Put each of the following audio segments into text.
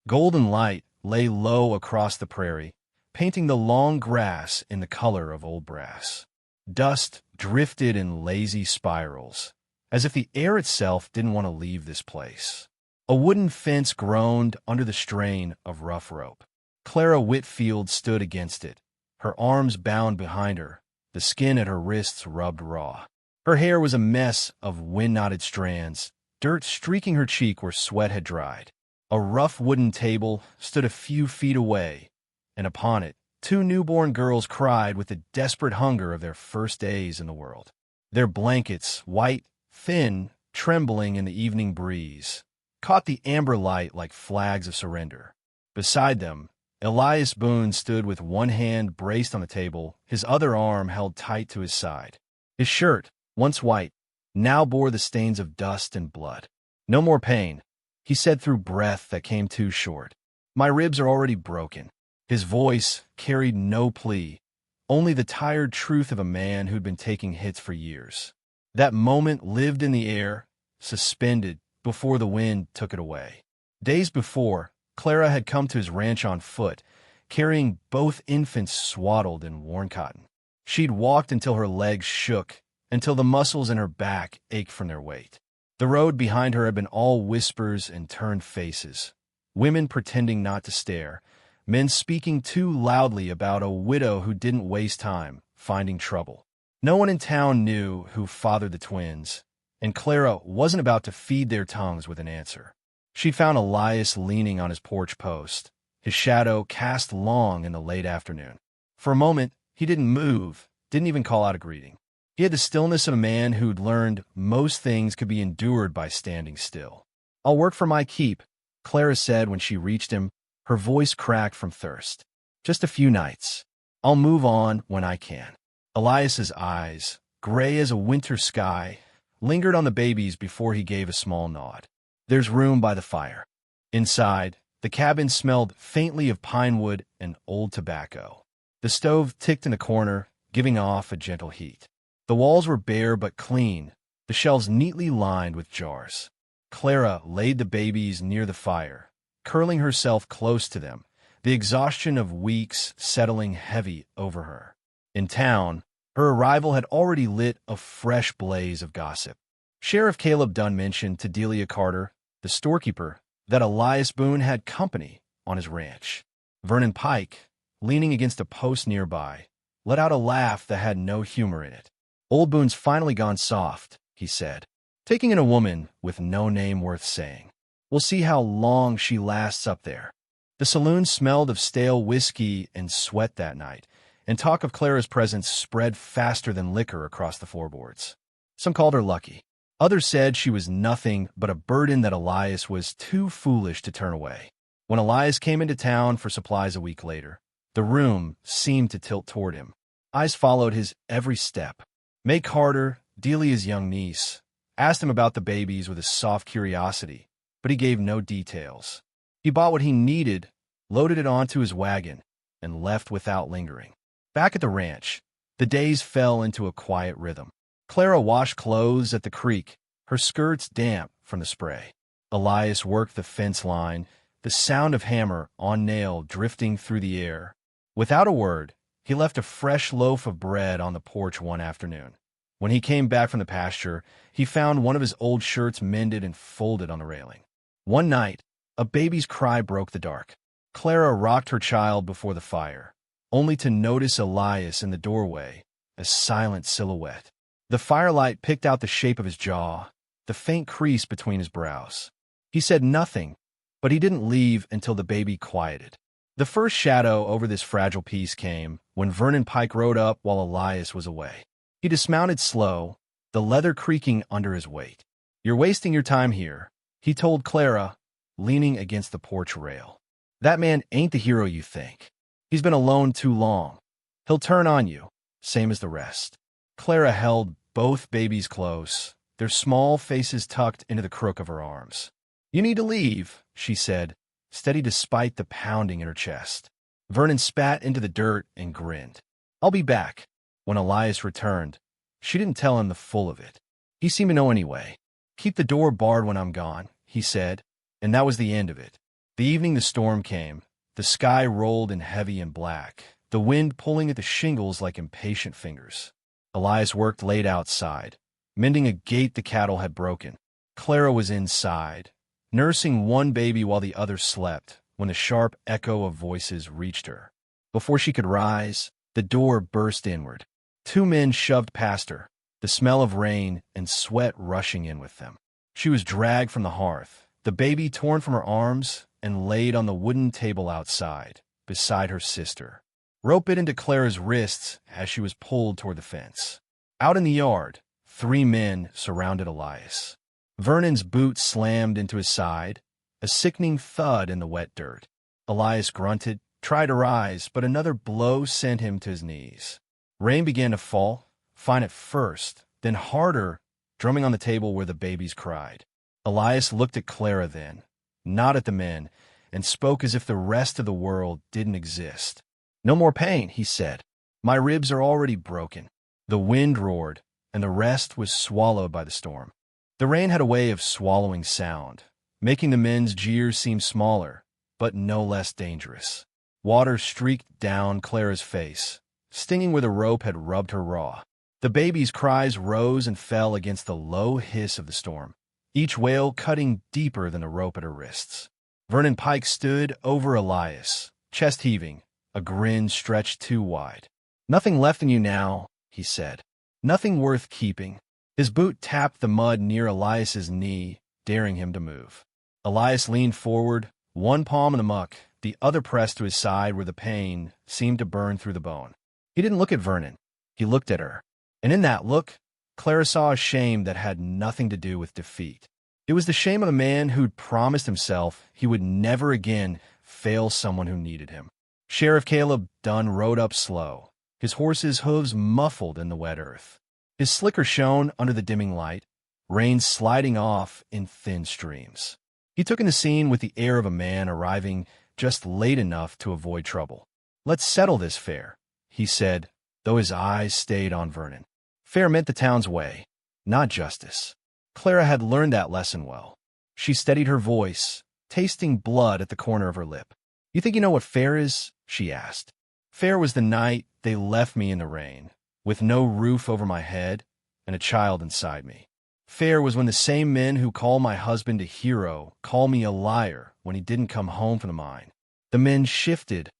Golden light lay low across the prairie, painting the long grass in the color of old brass. Dust drifted in lazy spirals, as if the air itself didn't want to leave this place. A wooden fence groaned under the strain of rough rope. Clara Whitfield stood against it, her arms bound behind her, the skin at her wrists rubbed raw. Her hair was a mess of wind-knotted strands, dirt streaking her cheek where sweat had dried. A rough wooden table stood a few feet away, and upon it, two newborn girls cried with the desperate hunger of their first days in the world. Their blankets, white, thin, trembling in the evening breeze, caught the amber light like flags of surrender. Beside them, Elias Boone stood with one hand braced on the table, his other arm held tight to his side. His shirt, once white, now bore the stains of dust and blood. "No more pain," he said through breath that came too short. "My ribs are already broken." His voice carried no plea, only the tired truth of a man who'd been taking hits for years. That moment lived in the air, suspended before the wind took it away. Days before, Clara had come to his ranch on foot, carrying both infants swaddled in worn cotton. She'd walked until her legs shook, until the muscles in her back ached from their weight. The road behind her had been all whispers and turned faces, women pretending not to stare, men speaking too loudly about a widow who didn't waste time finding trouble. No one in town knew who fathered the twins, and Clara wasn't about to feed their tongues with an answer. She found Elias leaning on his porch post, his shadow cast long in the late afternoon. For a moment, he didn't move, didn't even call out a greeting. He had the stillness of a man who'd learned most things could be endured by standing still. "I'll work for my keep," Clara said when she reached him, her voice cracked from thirst. "Just a few nights. I'll move on when I can." Elias's eyes, gray as a winter sky, lingered on the babies before he gave a small nod. "There's room by the fire." Inside, the cabin smelled faintly of pine wood and old tobacco. The stove ticked in a corner, giving off a gentle heat. The walls were bare but clean, the shelves neatly lined with jars. Clara laid the babies near the fire, curling herself close to them, the exhaustion of weeks settling heavy over her. In town, her arrival had already lit a fresh blaze of gossip. Sheriff Caleb Dunn mentioned to Delia Carter, the storekeeper, that Elias Boone had company on his ranch. Vernon Pike, leaning against a post nearby, let out a laugh that had no humor in it. "Old Boone's finally gone soft," he said, "taking in a woman with no name worth saying. We'll see how long she lasts up there." The saloon smelled of stale whiskey and sweat that night, and talk of Clara's presence spread faster than liquor across the floorboards. Some called her lucky. Others said she was nothing but a burden that Elias was too foolish to turn away. When Elias came into town for supplies a week later, the room seemed to tilt toward him. Eyes followed his every step. May Carter, Delia's young niece, asked him about the babies with a soft curiosity, but he gave no details. He bought what he needed, loaded it onto his wagon, and left without lingering. Back at the ranch, the days fell into a quiet rhythm. Clara washed clothes at the creek, her skirts damp from the spray. Elias worked the fence line, the sound of hammer on nail drifting through the air. Without a word, he left a fresh loaf of bread on the porch one afternoon. When he came back from the pasture, he found one of his old shirts mended and folded on the railing. One night, a baby's cry broke the dark. Clara rocked her child before the fire, only to notice Elias in the doorway, a silent silhouette. The firelight picked out the shape of his jaw, the faint crease between his brows. He said nothing, but he didn't leave until the baby quieted. The first shadow over this fragile piece came when Vernon Pike rode up while Elias was away. He dismounted slow, the leather creaking under his weight. "You're wasting your time here," he told Clara, leaning against the porch rail. "That man ain't the hero you think. He's been alone too long. He'll turn on you, same as the rest." Clara held both babies close, their small faces tucked into the crook of her arms. "You need to leave," she said, steady despite the pounding in her chest. Vernon spat into the dirt and grinned. "I'll be back." When Elias returned, she didn't tell him the full of it. He seemed to know anyway. "Keep the door barred when I'm gone," he said, and that was the end of it. The evening the storm came, the sky rolled in heavy and black, the wind pulling at the shingles like impatient fingers. Elias worked late outside, mending a gate the cattle had broken. Clara was inside, nursing one baby while the other slept, when the sharp echo of voices reached her. Before she could rise, the door burst inward. Two men shoved past her, the smell of rain and sweat rushing in with them. She was dragged from the hearth, the baby torn from her arms and laid on the wooden table outside, beside her sister. Rope bit into Clara's wrists as she was pulled toward the fence. Out in the yard, 3 men surrounded Elias. Vernon's boot slammed into his side, a sickening thud in the wet dirt. Elias grunted, tried to rise, but another blow sent him to his knees. Rain began to fall, fine at first, then harder, drumming on the table where the babies cried. Elias looked at Clara then, not at the men, and spoke as if the rest of the world didn't exist. "No more pain," he said. "My ribs are already broken." The wind roared, and the rest was swallowed by the storm. The rain had a way of swallowing sound, making the men's jeers seem smaller, but no less dangerous. Water streaked down Clara's face, stinging where the rope had rubbed her raw. The baby's cries rose and fell against the low hiss of the storm, each wail cutting deeper than the rope at her wrists. Vernon Pike stood over Elias, chest heaving, a grin stretched too wide. "Nothing left in you now," he said. "Nothing worth keeping." His boot tapped the mud near Elias's knee, daring him to move. Elias leaned forward, one palm in the muck, the other pressed to his side where the pain seemed to burn through the bone. He didn't look at Vernon. He looked at her. And in that look, Clara saw a shame that had nothing to do with defeat. It was the shame of a man who'd promised himself he would never again fail someone who needed him. Sheriff Caleb Dunn rode up slow, his horse's hooves muffled in the wet earth. His slicker shone under the dimming light, rain sliding off in thin streams. He took in the scene with the air of a man arriving just late enough to avoid trouble. "Let's settle this fair," he said, though his eyes stayed on Vernon. Fair meant the town's way, not justice. Clara had learned that lesson well. She steadied her voice, tasting blood at the corner of her lip. "You think you know what fair is?" she asked. "Fair was the night they left me in the rain, with no roof over my head and a child inside me. Fair was when the same men who call my husband a hero call me a liar when he didn't come home from the mine." The men shifted,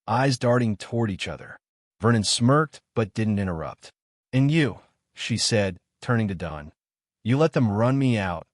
eyes darting toward each other. Vernon smirked but didn't interrupt. "And you," she said, turning to Dunn, "you let them run me out,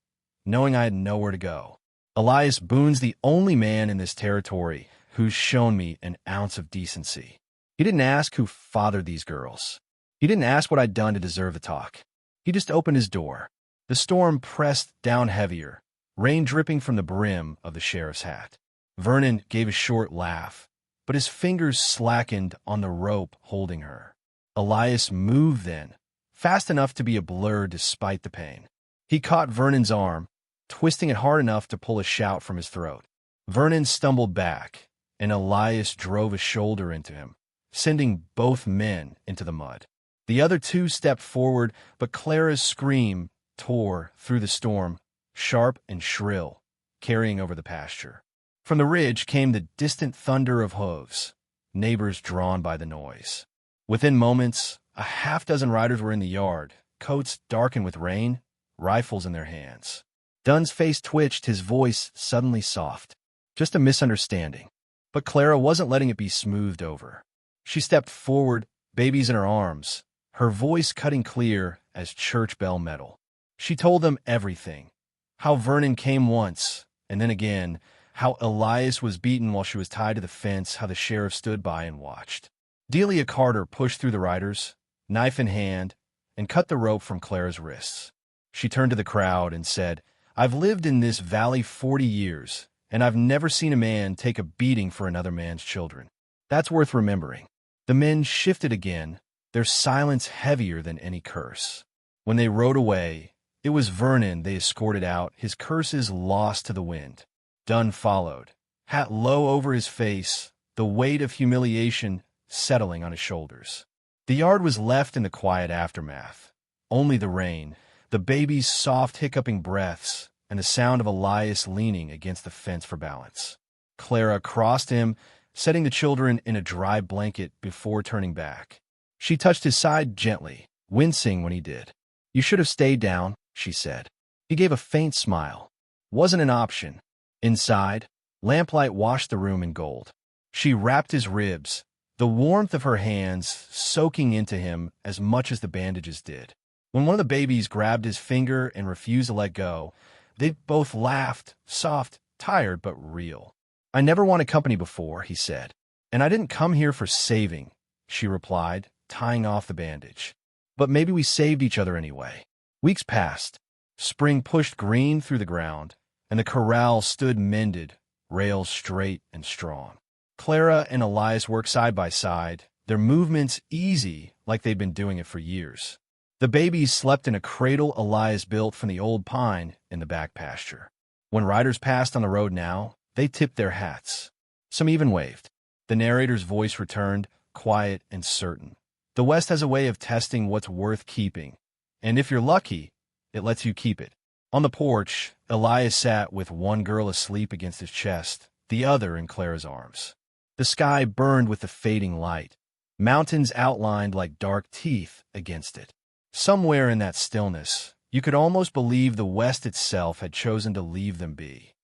knowing I had nowhere to go. Elias Boone's the only man in this territory who's shown me an ounce of decency. He didn't ask who fathered these girls. He didn't ask what I'd done to deserve the talk. He just opened his door." The storm pressed down heavier, rain dripping from the brim of the sheriff's hat. Vernon gave a short laugh, but his fingers slackened on the rope holding her. Elias moved then, fast enough to be a blur despite the pain. He caught Vernon's arm, twisting it hard enough to pull a shout from his throat. Vernon stumbled back, and Elias drove a shoulder into him, sending both men into the mud. The other two stepped forward, but Clara's scream tore through the storm, sharp and shrill, carrying over the pasture. From the ridge came the distant thunder of hooves, neighbors drawn by the noise. Within moments, a half-dozen riders were in the yard, coats darkened with rain, rifles in their hands. Dunn's face twitched, his voice suddenly soft. "Just a misunderstanding." But Clara wasn't letting it be smoothed over. She stepped forward, babies in her arms, her voice cutting clear as church bell metal. She told them everything. How Vernon came once, and then again, how Elias was beaten while she was tied to the fence, how the sheriff stood by and watched. Delia Carter pushed through the riders, knife in hand, and cut the rope from Clara's wrists. She turned to the crowd and said, "I've lived in this valley 40 years, and I've never seen a man take a beating for another man's children. That's worth remembering." The men shifted again, their silence heavier than any curse. When they rode away, it was Vernon they escorted out, his curses lost to the wind. Dunn followed, hat low over his face, the weight of humiliation settling on his shoulders. The yard was left in the quiet aftermath. Only the rain, the baby's soft hiccuping breaths, and the sound of Elias leaning against the fence for balance. Clara crossed him, setting the children in a dry blanket before turning back. She touched his side gently, wincing when he did. "You should have stayed down," she said. He gave a faint smile. "Wasn't an option." Inside, lamplight washed the room in gold. She wrapped his ribs, the warmth of her hands soaking into him as much as the bandages did. When one of the babies grabbed his finger and refused to let go, they both laughed, soft, tired, but real. "I never wanted company before," he said. "And I didn't come here for saving," she replied, tying off the bandage. "But maybe we saved each other anyway." Weeks passed. Spring pushed green through the ground, and the corral stood mended, rails straight and strong. Clara and Elias worked side by side, their movements easy like they'd been doing it for years. The babies slept in a cradle Elias built from the old pine in the back pasture. When riders passed on the road now, they tipped their hats. Some even waved. The narrator's voice returned, quiet and certain. The West has a way of testing what's worth keeping, and if you're lucky, it lets you keep it. On the porch, Elias sat with one girl asleep against his chest, the other in Clara's arms. The sky burned with the fading light, mountains outlined like dark teeth against it. Somewhere in that stillness, you could almost believe the West itself had chosen to leave them be.